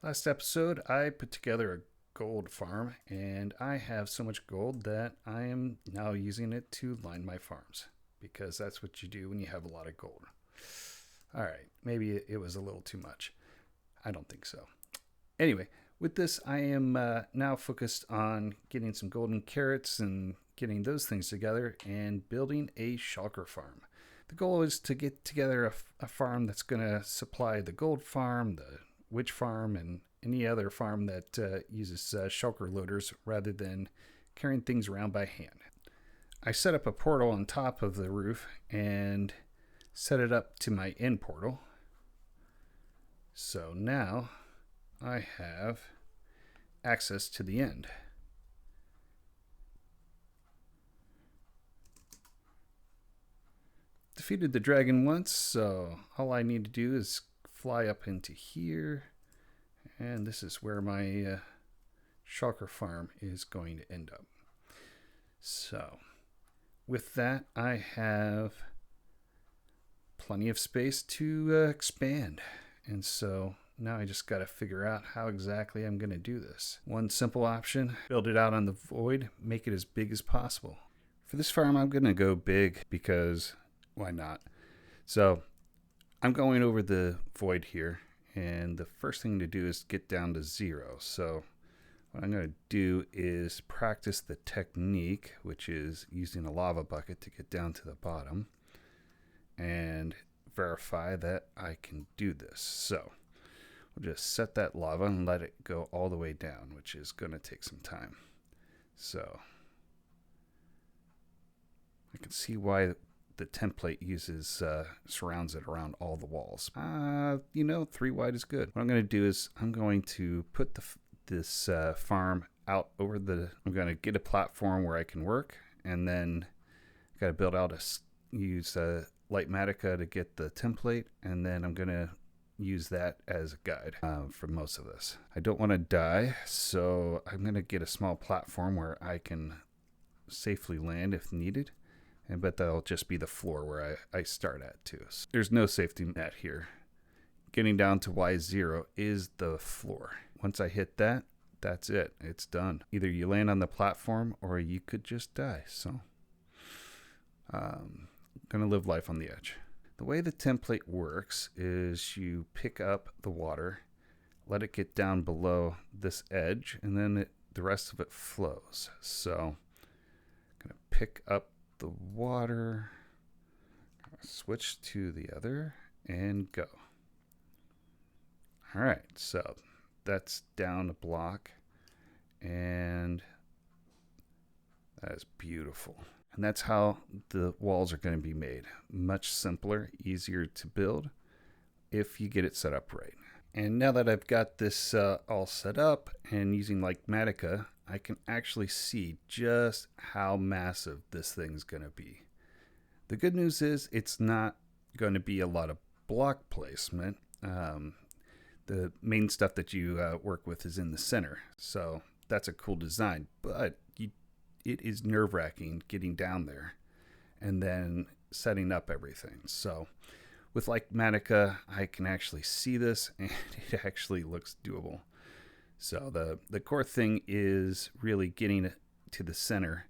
Last episode, I put together a gold farm, and I have so much gold that I am now using it to line my farms because that's what you do when you have a lot of gold. All right, maybe it was a little too much. I don't think so. Anyway, with this, I am now focused on getting some golden carrots and getting those things together and building a shulker farm. The goal is to get together a farm that's going to supply the gold farm, the witch farm, and any other farm that uses shulker loaders rather than carrying things around by hand. I set up a portal on top of the roof and set it up to my end portal. So now I have access to the end. Defeated the dragon once, so all I need to do is fly up into here, and this is where my shulker farm is going to end up. So with that, I have plenty of space to expand, and so now I just got to figure out how exactly I'm going to do this. One simple option: build it out on the void, make it as big as possible. For this farm, I'm going to go big because why not? So I'm going over the void here, and the first thing to do is get down to 0. So what I'm going to do is practice the technique, which is using a lava bucket to get down to the bottom, and verify that I can do this. So we'll just set that lava and let it go all the way down, which is going to take some time. So I can see why the template uses surrounds it around all the walls. 3 wide is good. What I'm going to do is I'm going to put this farm out over I'm going to get a platform where I can work, and then I got to build out use Lightmatica to get the template, and then I'm going to use that as a guide for most of this. I don't want to die, so I'm going to get a small platform where I can safely land if needed. But that'll just be the floor where I start at too. So there's no safety net here. Getting down to Y0 is the floor. Once I hit that, that's it. It's done. Either you land on the platform or you could just die. So gonna live life on the edge. The way the template works is you pick up the water, let it get down below this edge, and then the rest of it flows. So I'm gonna pick up the water, switch to the other, and go. All right, so that's down a block, and that is beautiful. And that's how the walls are going to be made. Much simpler, easier to build if you get it set up right. And now that I've got this all set up and using Lightmatica, I can actually see just how massive this thing's going to be. The good news is it's not going to be a lot of block placement. The main stuff that you work with is in the center, so that's a cool design, but it is nerve-wracking getting down there and then setting up everything. So with Lightmatica, I can actually see this, and it actually looks doable. So the core thing is really getting it to the center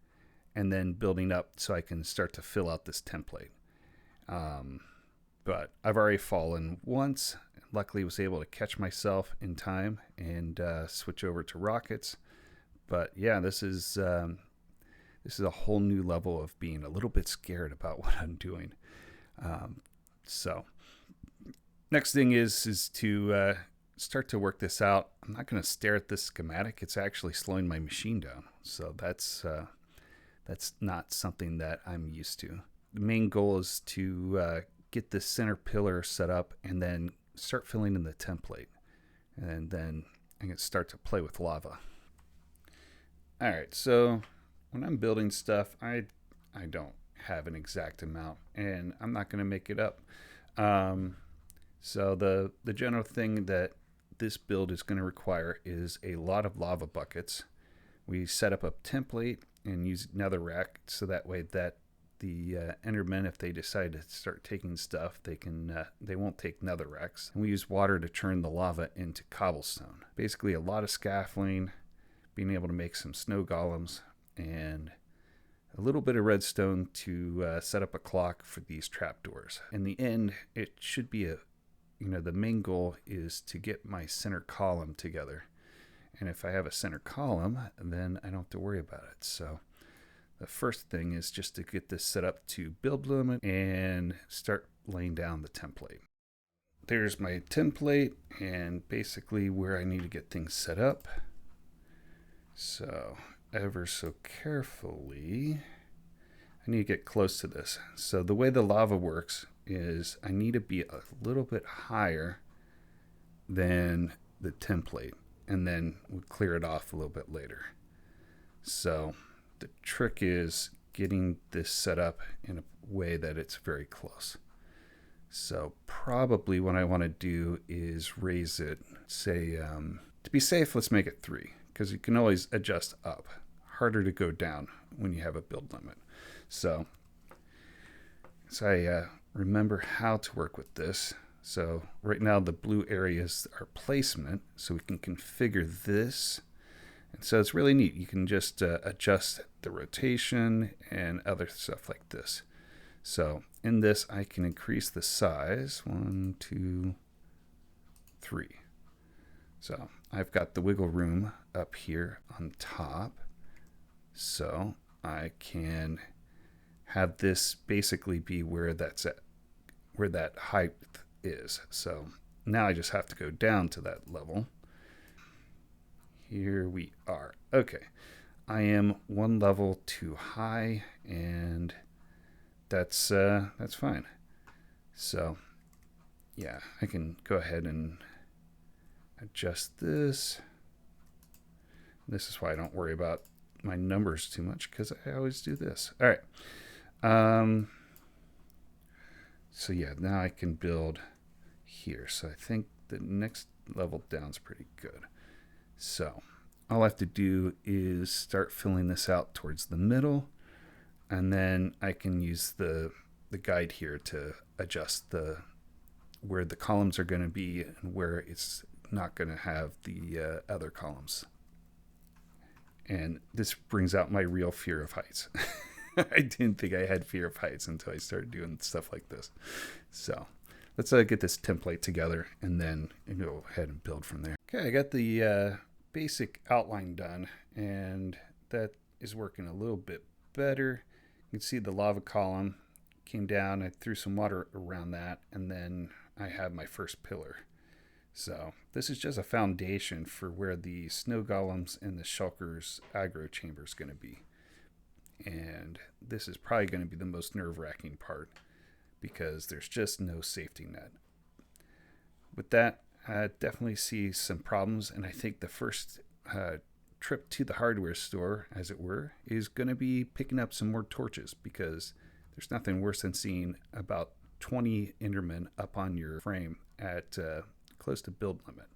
and then building up so I can start to fill out this template. But I've already fallen once. Luckily, was able to catch myself in time and switch over to rockets. But yeah, this is a whole new level of being a little bit scared about what I'm doing. So next thing is to start to work this out. I'm not going to stare at this schematic. It's actually slowing my machine down. So that's not something that I'm used to. The main goal is to get this center pillar set up and then start filling in the template. And then I'm going to start to play with lava. All right, so when I'm building stuff, I don't have an exact amount, and I'm not going to make it up. So the general thing that this build is going to require is a lot of lava buckets. We set up a template and use nether rack so that way that the Endermen, if they decide to start taking stuff, they won't take netherracks. And we use water to turn the lava into cobblestone. Basically a lot of scaffolding, being able to make some snow golems, and a little bit of redstone to set up a clock for these trapdoors. In the end, it should be the main goal is to get my center column together. And if I have a center column, then I don't have to worry about it. So the first thing is just to get this set up to build limit and start laying down the template. There's my template and basically where I need to get things set up. So ever so carefully, I need to get close to this. So the way the lava works is I need to be a little bit higher than the template, and then we'll clear it off a little bit later. So the trick is getting this set up in a way that it's very close. So probably what I want to do is raise it, say, to be safe, let's make it 3, because you can always adjust up. Harder to go down when you have a build limit. So I remember how to work with this. So right now the blue areas are placement, so we can configure this. And so it's really neat. You can just adjust the rotation and other stuff like this. So in this, I can increase the size, 1, 2, 3. So I've got the wiggle room up here on top. So I can have this basically be where that's at, where that height is. So now I just have to go down to that level. Here we are. Okay, I am 1 level too high, and that's fine. So yeah, I can go ahead and adjust this. This is why I don't worry about my numbers too much, because I always do this. All right. So yeah, now I can build here. So I think the next level down is pretty good. So all I have to do is start filling this out towards the middle, and then I can use the guide here to adjust where the columns are going to be and where it's not going to have the other columns. And this brings out my real fear of heights. I didn't think I had fear of heights until I started doing stuff like this. So let's get this template together and then go ahead and build from there. Okay, I got the basic outline done, and that is working a little bit better. You can see the lava column came down. I threw some water around that, and then I have my first pillar. So this is just a foundation for where the snow golems and the shulkers aggro chamber is going to be. And this is probably going to be the most nerve-wracking part, because there's just no safety net. With that, I definitely see some problems, and I think the first trip to the hardware store, as it were, is going to be picking up some more torches, because there's nothing worse than seeing about 20 Endermen up on your frame at close to build limit.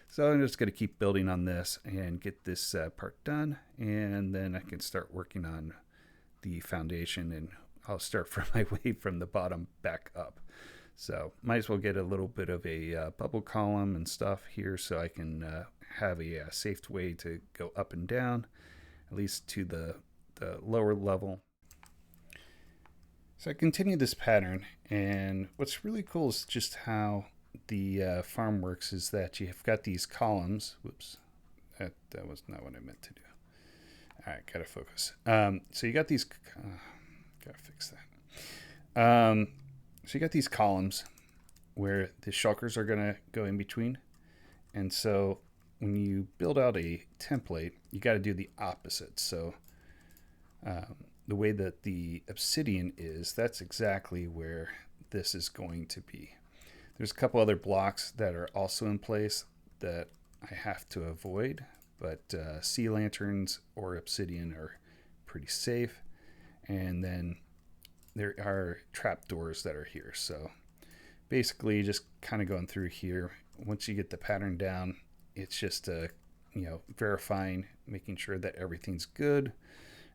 So I'm just going to keep building on this and get this part done, and then I can start working on the foundation, and I'll start from my way from the bottom back up. So might as well get a little bit of a bubble column and stuff here, so I can have a safe way to go up and down, at least to the lower level. So I continue this pattern, and what's really cool is just how the farm works is that you've got these columns. Whoops, that was not what I meant to do. All right, gotta focus. So you got these, gotta fix that. So you got these columns where the shulkers are gonna go in between. And so when you build out a template, you got to do the opposite. So the way that the obsidian is, that's exactly where this is going to be. There's a couple other blocks that are also in place that I have to avoid, but sea lanterns or obsidian are pretty safe. And then there are trapdoors that are here. So basically just kind of going through here. Once you get the pattern down, it's just verifying, making sure that everything's good.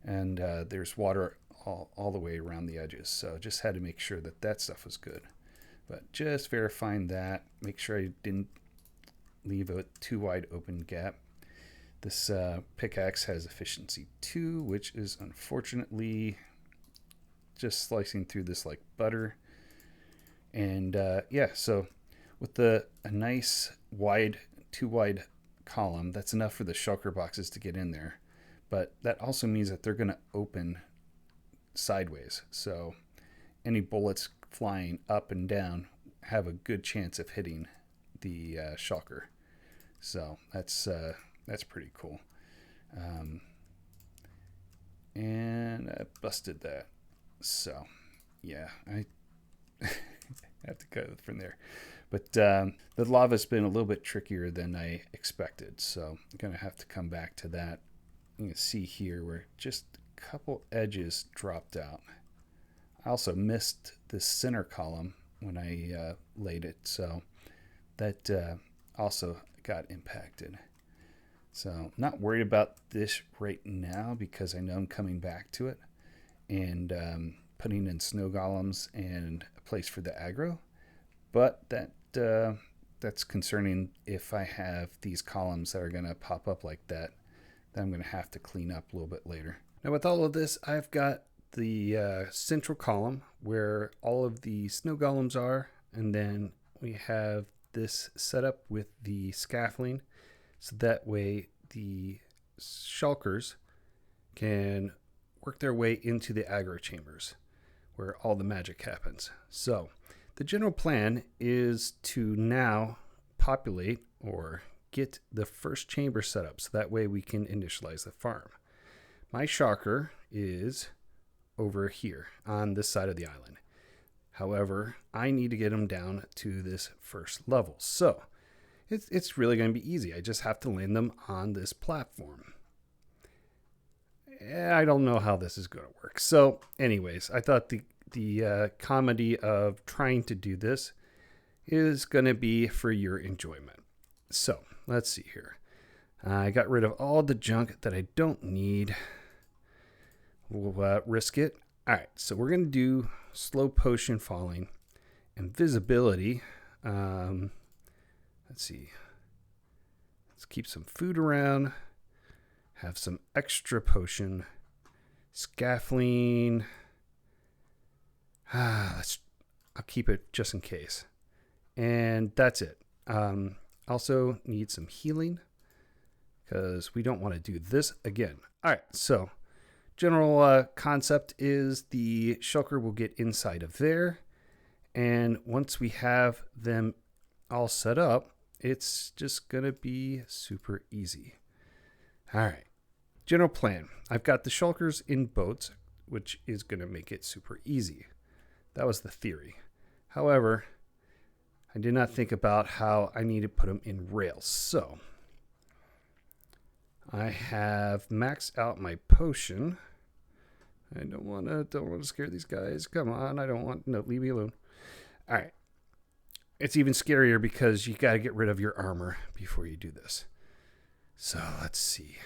And there's water all the way around the edges. So just had to make sure that that stuff was good. But just verifying that, make sure I didn't leave a too wide open gap. This pickaxe has efficiency 2, which is unfortunately just slicing through this like butter. And yeah, so with a nice too wide column, that's enough for the shulker boxes to get in there. But that also means that they're going to open sideways. So any bullets flying up and down have a good chance of hitting the shulker. So that's pretty cool. And I busted that. So yeah, I have to cut it from there. But the lava's been a little bit trickier than I expected. So I'm going to have to come back to that. You can see here where just a couple edges dropped out. I also missed the center column when I laid it. So that also got impacted. So not worried about this right now because I know I'm coming back to it and putting in snow golems and a place for the aggro. But that's concerning if I have these columns that are going to pop up like that I'm going to have to clean up a little bit later. Now with all of this, I've got the central column where all of the snow golems are, and then we have this set up with the scaffolding, so that way the shulkers can work their way into the aggro chambers where all the magic happens. So the general plan is to now populate or get the first chamber set up so that way we can initialize the farm. My shulker is over here on this side of the island. However, I need to get them down to this first level. So it's really going to be easy. I just have to land them on this platform. I don't know how this is going to work. So anyways, I thought the comedy of trying to do this is going to be for your enjoyment. So let's see here. I got rid of all the junk that I don't need. We'll risk it. All right, so we're going to do slow potion falling, invisibility. Let's see. Let's keep some food around. Have some extra potion. Scaffolding. I'll keep it just in case. And that's it. Also need some healing because we don't want to do this again. All right, so general concept is the shulker will get inside of there. And once we have them all set up, it's just going to be super easy. All right, general plan. I've got the shulkers in boats, which is going to make it super easy. That was the theory. However, I did not think about how I need to put them in rails. So I have maxed out my potion. I don't want to scare these guys. Come on, no, leave me alone. All right. It's even scarier because you got to get rid of your armor before you do this. So let's see.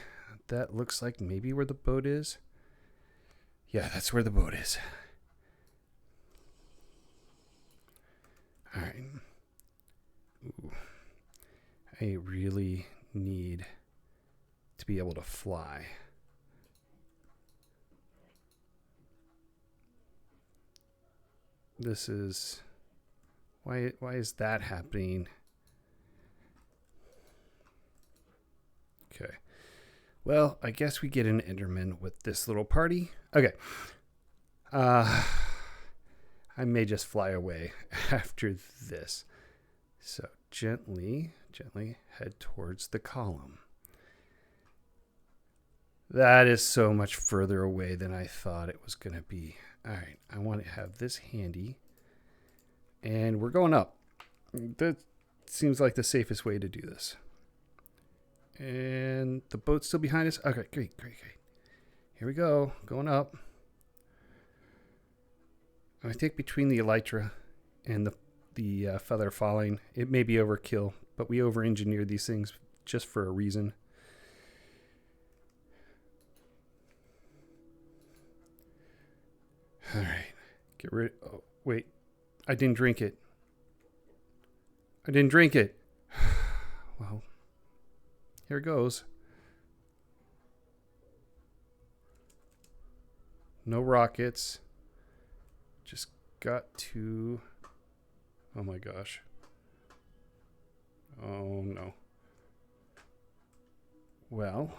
That looks like maybe where the boat is. Yeah, that's where the boat is. All right. Ooh. I really need to be able to fly. This is why is that happening? Okay. Well, I guess we get an Enderman with this little party. Okay. I may just fly away after this. So gently head towards the column. That is so much further away than I thought it was going to be. All right, I want to have this handy. And we're going up. That seems like the safest way to do this. And the boat's still behind us. Okay, great. Here we go, going up. I think between the elytra and the feather falling, it may be overkill, but we over-engineered these things just for a reason. Get rid. Oh, wait. I didn't drink it. I didn't drink it. Well, here goes. No rockets. Just got to... Oh my gosh. Oh no. Well.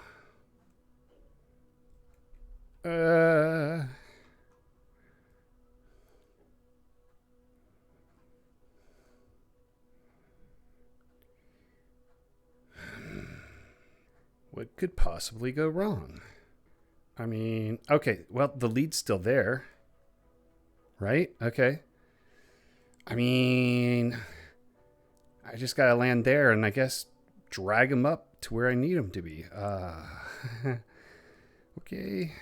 What could possibly go wrong? I mean, okay, well, the lead's still there. Right? Okay. I mean, I just gotta land there and I guess drag him up to where I need him to be. Okay.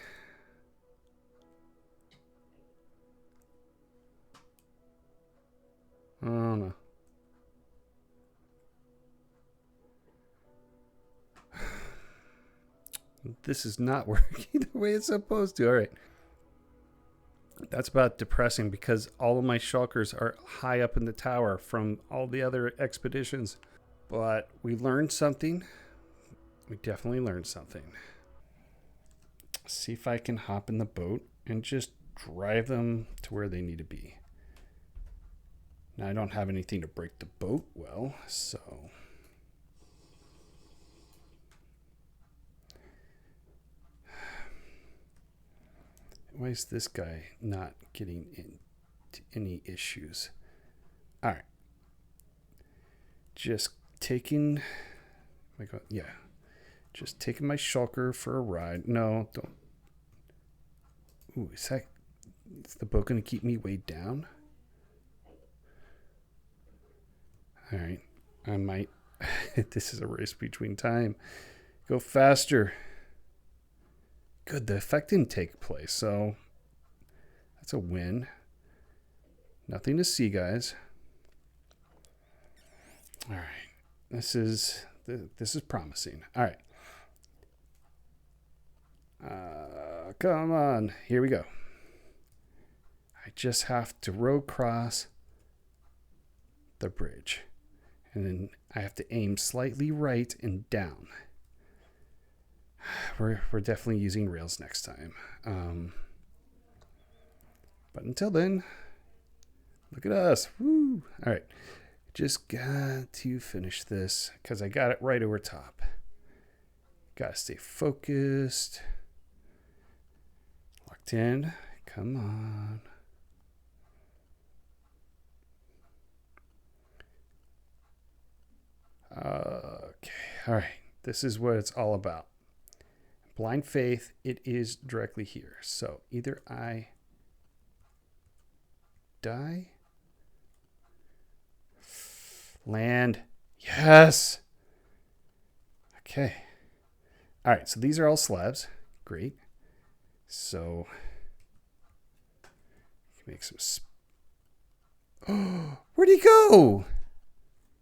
Oh no. This is not working the way it's supposed to. All right. That's about depressing because all of my shulkers are high up in the tower from all the other expeditions. But we learned something. We definitely learned something. See if I can hop in the boat and just drive them to where they need to be. Now I don't have anything to break the boat well, so... Why is this guy not getting into any issues? All right. Just taking... Yeah. Just taking my shulker for a ride. No, don't. Ooh, is the boat going to keep me weighed down? All right. I might. This is a race between time. Go faster. Good, the effect didn't take place, so that's a win. Nothing to see, guys. All right. This is promising. All right. Come on. Here we go. I just have to row across the bridge. And then I have to aim slightly right and down. We're definitely using rails next time. But until then, look at us. Woo! All right. Just got to finish this because I got it right over top. Got to stay focused. Locked in. Come on. Okay. All right. This is what it's all about. Blind faith, it is directly here. So either I die. Land. Yes. Okay. All right. So these are all slabs. Great. So make some. Oh, where'd he go?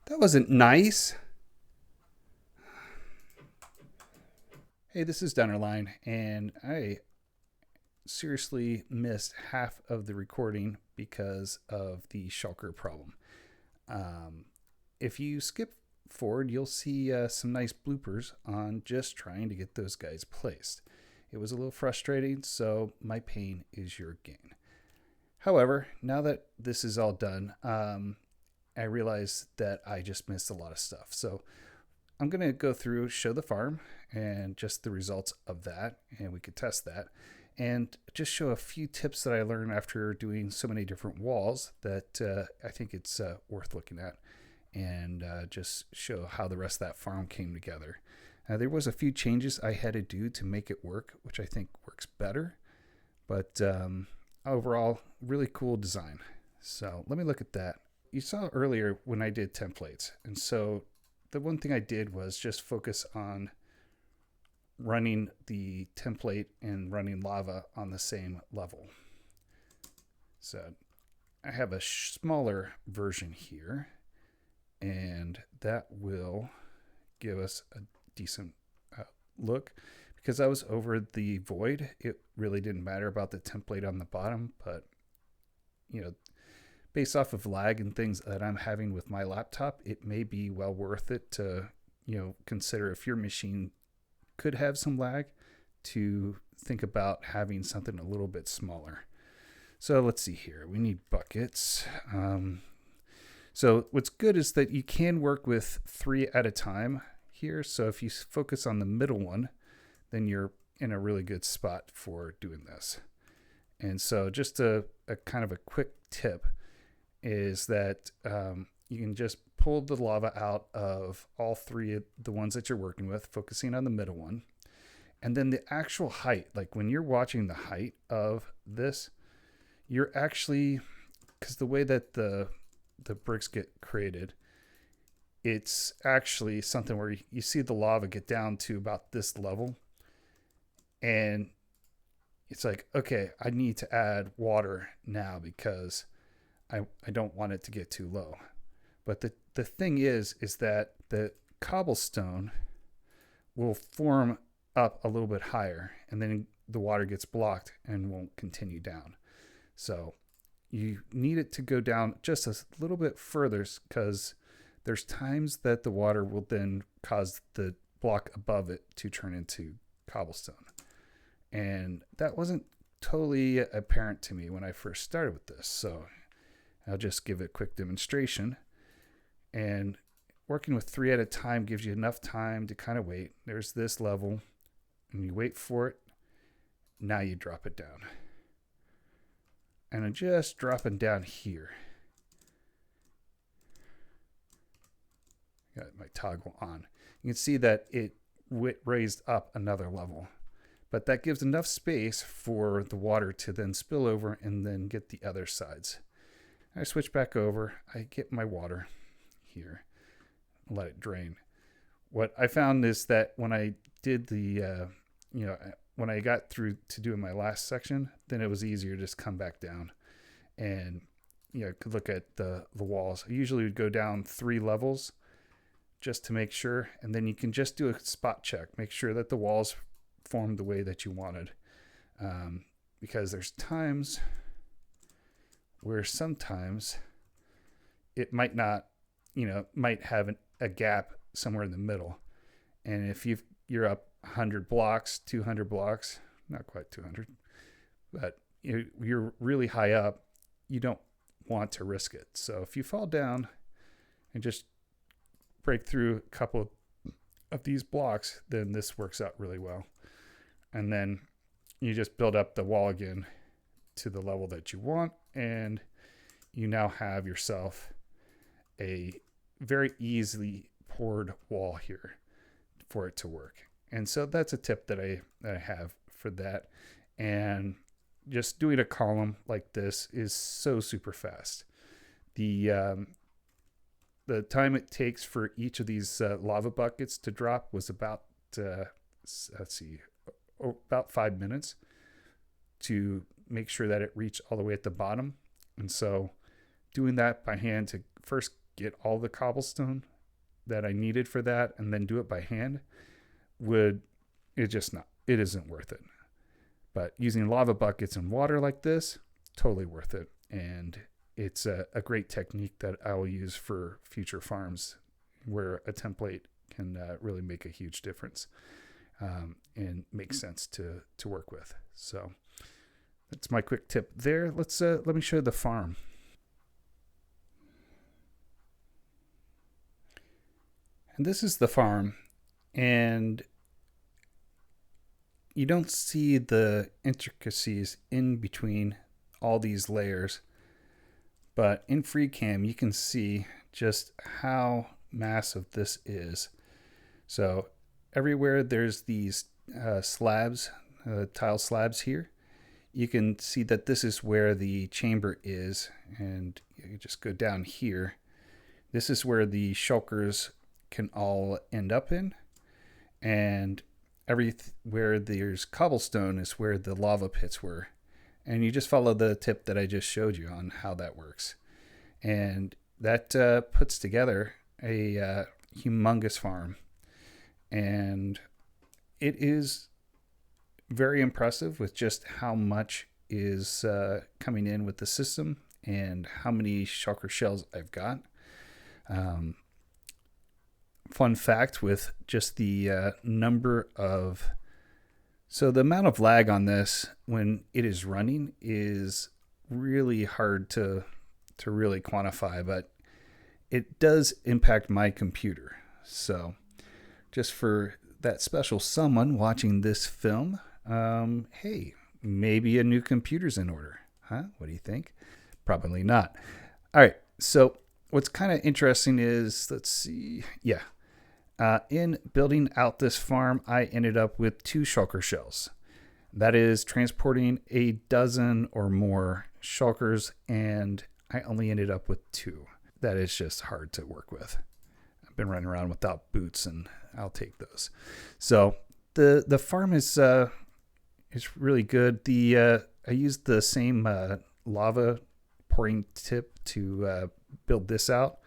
That wasn't nice. Hey, this is Dunderline, and I seriously missed half of the recording because of the shulker problem. If you skip forward, you'll see some nice bloopers on just trying to get those guys placed. It was a little frustrating, so my pain is your gain. However, now that this is all done, I realize that I just missed a lot of stuff. So I'm going to go through, show the farm, and just the results of that, and we could test that, and just show a few tips that I learned after doing so many different walls that I think it's worth looking at, and just show how the rest of that farm came together. There was a few changes I had to do to make it work, which I think works better, but overall, really cool design. So let me look at that. You saw earlier when I did templates, and so the one thing I did was just focus on running the template and running lava on the same level. So I have a smaller version here, and that will give us a decent look. Because I was over the void, it really didn't matter about the template on the bottom, but based off of lag and things that I'm having with my laptop, it may be well worth it to, consider if your machine could have some lag, to think about having something a little bit smaller. So let's see here. We need buckets. So what's good is that you can work with 3 at a time here. So if you focus on the middle one, then you're in a really good spot for doing this. And so just a kind of a quick tip is that you can just pull the lava out of all 3 of the ones that you're working with, focusing on the middle one. And then the actual height, like when you're watching the height of this, you're actually, because the way that the bricks get created, it's actually something where you see the lava get down to about this level. And it's like, okay, I need to add water now because I don't want it to get too low. But the thing is that the cobblestone will form up a little bit higher, and then the water gets blocked and won't continue down. So you need it to go down just a little bit further, because there's times that the water will then cause the block above it to turn into cobblestone. And that wasn't totally apparent to me when I first started with this. So I'll just give a quick demonstration. And working with 3 at a time gives you enough time to kind of wait. There's this level, and you wait for it. Now you drop it down. And I'm just dropping down here. Got my toggle on. You can see that it raised up another level. But that gives enough space for the water to then spill over and then get the other sides. I switch back over. I get my water here. Let it drain. What I found is that when I did the, when I got through to doing my last section, then it was easier to just come back down and, could look at the walls. I usually would go down 3 levels just to make sure. And then you can just do a spot check. Make sure that the walls formed the way that you wanted, because there's times where sometimes it might not, might have a gap somewhere in the middle. And if you're up 100 blocks, 200 blocks, not quite 200, but you're really high up, you don't want to risk it. So if you fall down and just break through a couple of these blocks, then this works out really well. And then you just build up the wall again to the level that you want, and you now have yourself a very easily poured wall here for it to work. And so that's a tip that I have for that. And just doing a column like this is so super fast. The time it takes for each of these lava buckets to drop was about about 5 minutes to make sure that it reached all the way at the bottom. And so doing that by hand to first get all the cobblestone that I needed for that and then do it by hand it isn't worth it. But using lava buckets and water like this, totally worth it. And it's a great technique that I will use for future farms where a template can really make a huge difference. And makes sense to work with. So that's my quick tip there. Let me show you the farm. And this is the farm, and you don't see the intricacies in between all these layers, but in FreeCam you can see just how massive this is. So everywhere there's these slabs, tile slabs here, you can see that this is where the chamber is, and you just go down here. This is where the shulkers can all end up in, and where there's cobblestone is where the lava pits were. And you just follow the tip that I just showed you on how that works, and that puts together a humongous farm. And it is very impressive with just how much is coming in with the system and how many shulker shells I've got. Fun fact with just the number of... So the amount of lag on this when it is running is really hard to really quantify, but it does impact my computer. So just for that special someone watching this film, hey, maybe a new computer's in order. Huh? What do you think? Probably not. All right. So what's kind of interesting is, let's see. Yeah. In building out this farm, I ended up with 2 shulker shells. That is transporting a dozen or more shulkers, and I only ended up with 2. That is just hard to work with. I've been running around without boots, and I'll take those. So the farm is really good. I used the same lava pouring tip to build this out.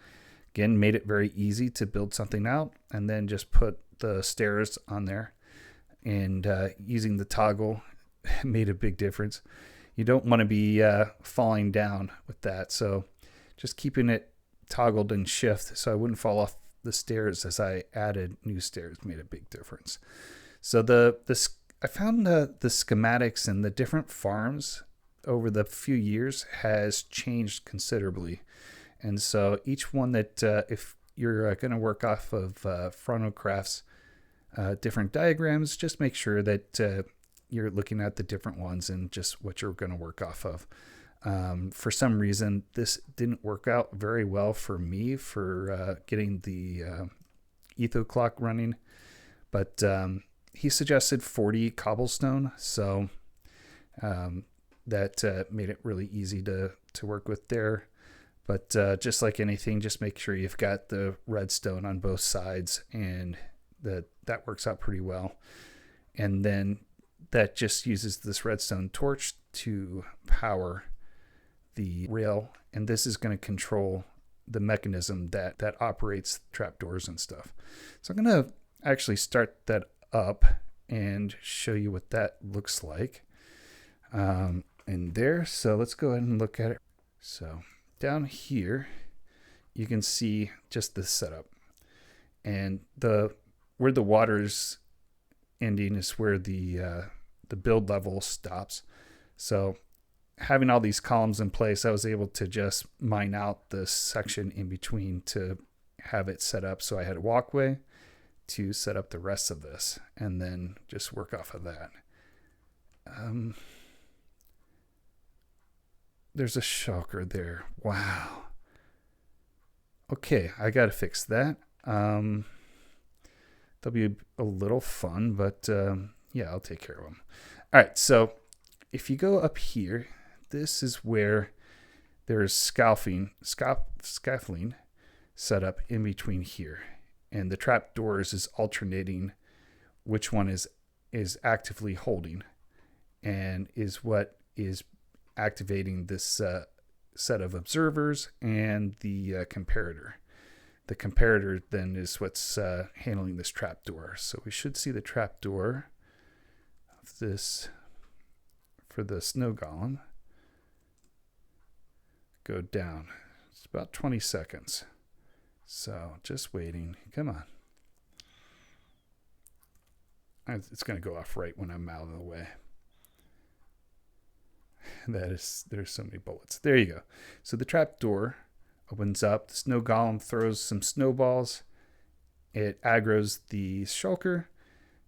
Again, made it very easy to build something out, and then just put the stairs on there. And using the toggle made a big difference. You don't want to be falling down with that, so just keeping it toggled and shift so I wouldn't fall off the stairs as I added new stairs made a big difference. So I found the schematics and the different farms over the few years has changed considerably. And so each one that, if you're going to work off of Frontocraft's different diagrams, just make sure that you're looking at the different ones and just what you're going to work off of. For some reason, this didn't work out very well for me for getting the etho clock running, but he suggested 40 cobblestone, so that made it really easy to work with there. But just like anything, just make sure you've got the redstone on both sides, and that works out pretty well. And then that just uses this redstone torch to power the rail, and this is going to control the mechanism that operates trapdoors and stuff. So I'm going to actually start that up and show you what that looks like in there. So let's go ahead and look at it. So down here, you can see just the setup, and where the water's ending is where the build level stops. So having all these columns in place, I was able to just mine out the section in between to have it set up. So I had a walkway to set up the rest of this, and then just work off of that. There's a shulker there. Wow. Okay, I got to fix that. That'll be a little fun, but yeah, I'll take care of them. All right, so if you go up here, this is where there's scaffolding set up in between here. And the trapdoors is alternating which one is actively holding, and is what is activating this set of observers and the comparator. The comparator then is what's handling this trapdoor. So we should see the trapdoor of this for the snow golem go down. It's about 20 seconds. So just waiting. Come on. It's going to go off right when I'm out of the way. There's so many bullets. There you go. So the trapdoor opens up. The snow golem throws some snowballs. It aggroes the shulker,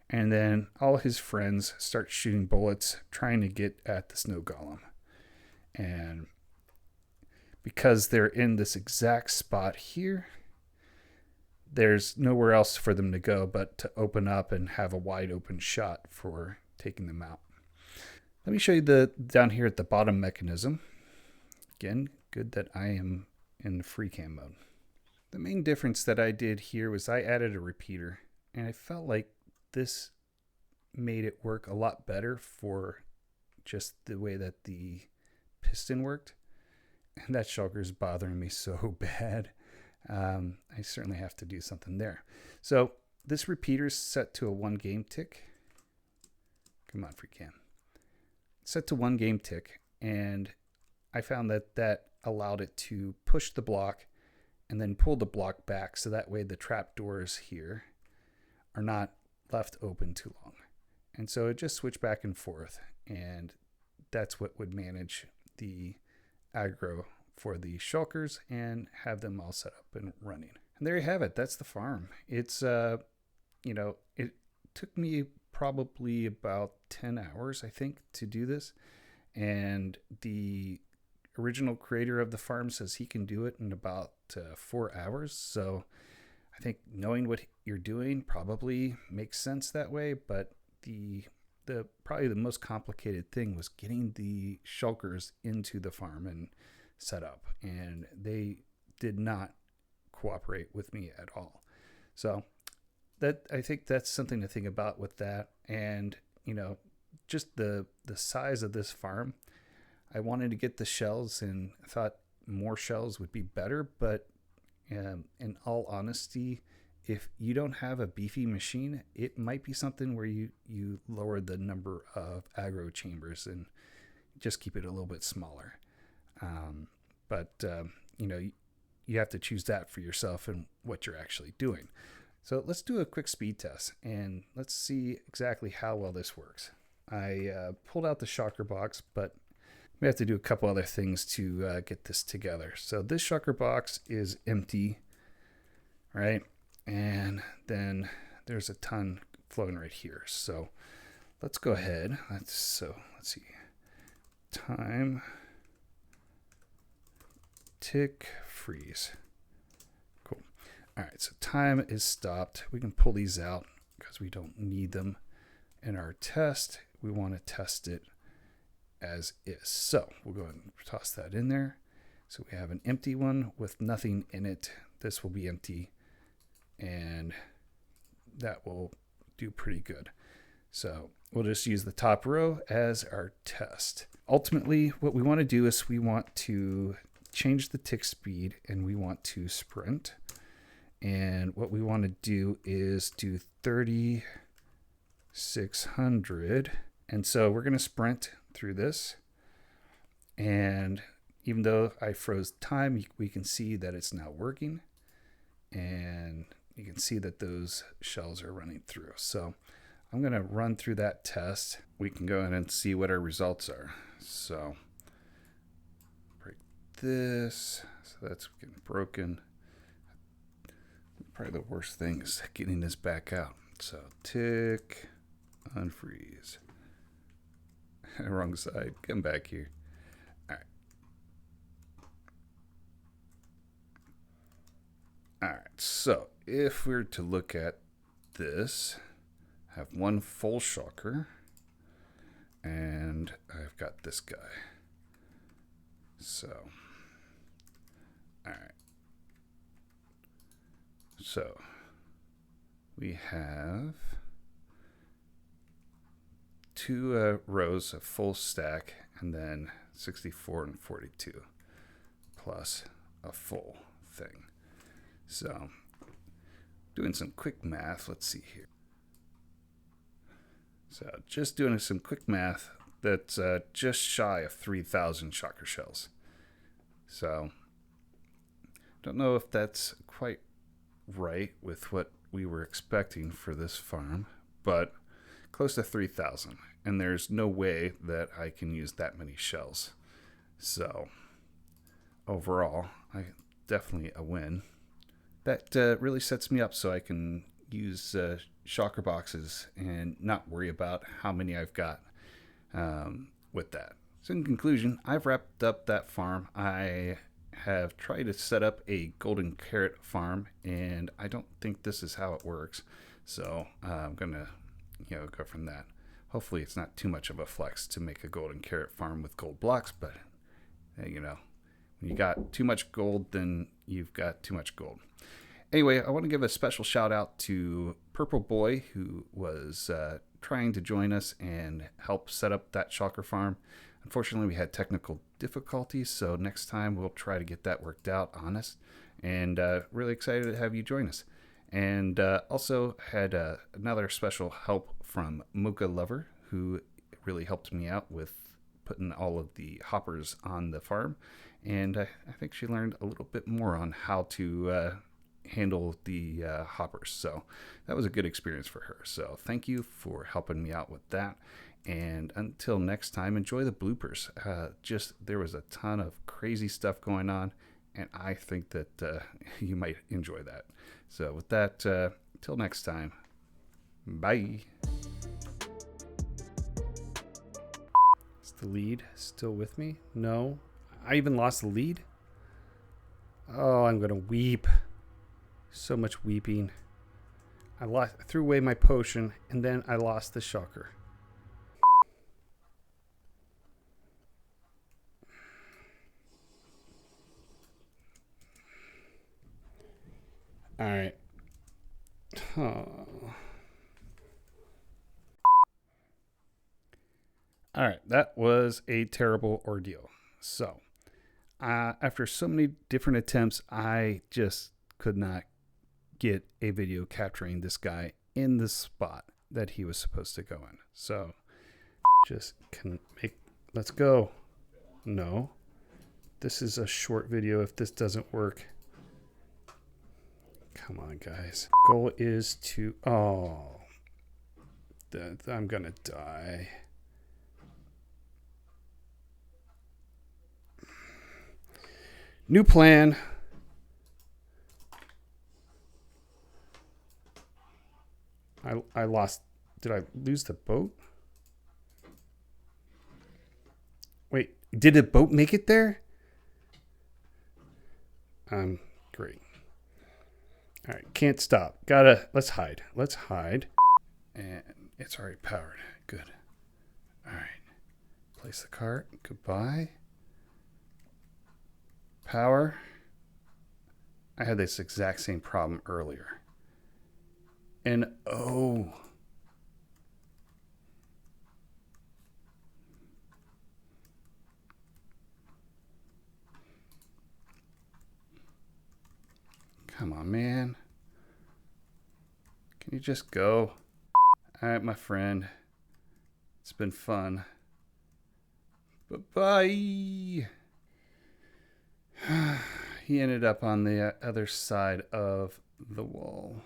and then all his friends start shooting bullets trying to get at the snow golem. And because they're in this exact spot here, there's nowhere else for them to go but to open up and have a wide open shot for taking them out. Let me show you down here at the bottom mechanism. Again, good that I am in the free cam mode. The main difference that I did here was I added a repeater, and I felt like this made it work a lot better for just the way that the piston worked. And that shulker is bothering me so bad. I certainly have to do something there. So this repeater is set to a 1 game tick. Come on, free cam. Set to 1 game tick, and I found that that allowed it to push the block and then pull the block back, so that way the trapdoors here are not left open too long. And so it just switched back and forth, and that's what would manage the aggro for the shulkers and have them all set up and running. And there you have it. That's the farm. It's it took me probably about 10 hours, I think, to do this. And the original creator of the farm says he can do it in about 4 hours. So I think knowing what you're doing probably makes sense that way. But the probably the most complicated thing was getting the shulkers into the farm and set up, and they did not cooperate with me at all. So that, I think that's something to think about with that. And just the size of this farm, I wanted to get the shells and thought more shells would be better, but in all honesty, if you don't have a beefy machine, it might be something where you lower the number of aggro chambers and just keep it a little bit smaller. But you have to choose that for yourself and what you're actually doing. So let's do a quick speed test and let's see exactly how well this works. I pulled out the shulker box, but we have to do a couple other things to get this together. So this shulker box is empty, right? And then there's a ton flowing right here. So let's go ahead. Let's see. Time, tick, freeze. Cool. All right, so time is stopped. We can pull these out because we don't need them in our test. We want to test it as is. So we'll go ahead and toss that in there. So we have an empty one with nothing in it. This will be empty, and that will do pretty good. So we'll just use the top row as our test. Ultimately, what we want to do is we want to change the tick speed and we want to sprint. And what we want to do is do 3,600. And so we're going to sprint through this. And even though I froze time, we can see that it's now working. And you can see that those shells are running through. So I'm going to run through that test. We can go in and see what our results are. So break this. So that's getting broken. Probably the worst thing is getting this back out. So tick, unfreeze. Wrong side. Come back here. All right. All right. So if we were to look at this, I have one full shulker, and I've got this guy. So, all right. So we have two rows of full stack, and then 64 and 42 plus a full thing. So doing some quick math, let's see here. So just doing some quick math, that's just shy of 3,000 shulker shells. So don't know if that's quite right with what we were expecting for this farm, but close to 3,000. And there's no way that I can use that many shells. So overall, definitely a win. That really sets me up so I can use shulker boxes and not worry about how many I've got with that. So in conclusion, I've wrapped up that farm. I have tried to set up a golden carrot farm, and I don't think this is how it works. So I'm gonna go from that. Hopefully it's not too much of a flex to make a golden carrot farm with gold blocks, but when you got too much gold, then you've got too much gold. Anyway, I want to give a special shout out to Purple Boy, who was trying to join us and help set up that shulker farm. Unfortunately, we had technical difficulties, so next time we'll try to get that worked out on us. And really excited to have you join us. And also had another special help from Mocha Lover, who really helped me out with putting all of the hoppers on the farm. And I think she learned a little bit more on how to handle the hoppers. So that was a good experience for her. So thank you for helping me out with that. And until next time, enjoy the bloopers. There was a ton of crazy stuff going on, and I think that you might enjoy that. So with that, till next time, bye. Is the lead still with me? No. I even lost the lead? Oh, I'm gonna weep. So much weeping. I threw away my potion, and then I lost the shulker. All right. Oh. All right, that was a terrible ordeal. So, after so many different attempts, I just could not get a video capturing this guy in the spot that he was supposed to go in. So, let's go. No. This is a short video if this doesn't work. Come on, guys. Goal is to... Oh. I'm gonna die. New plan. I lost... Did I lose the boat? Wait, did the boat make it there? Great. All right, can't stop. Let's hide. Let's hide. And it's already powered. Good. All right. Place the cart. Goodbye. Power. I had this exact same problem earlier. And oh. Come on, man. Can you just go? All right, my friend. It's been fun. Bye-bye. He ended up on the other side of the wall.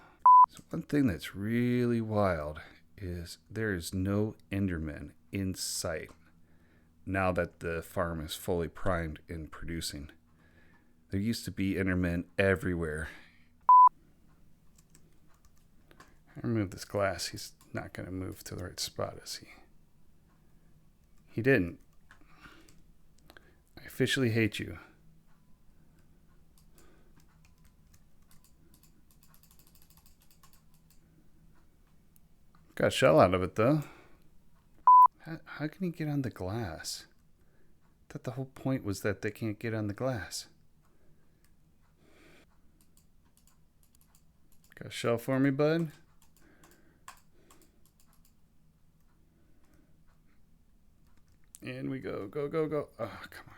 So one thing that's really wild is there is no Enderman in sight now that the farm is fully primed and producing. There used to be Endermen everywhere. I remove this glass. He's not going to move to the right spot, is he? He didn't. I officially hate you. Got a shell out of it, though. How can he get on the glass? I thought the whole point was that they can't get on the glass. Got a shell for me, bud? And we go, go, go, go. Oh, come on.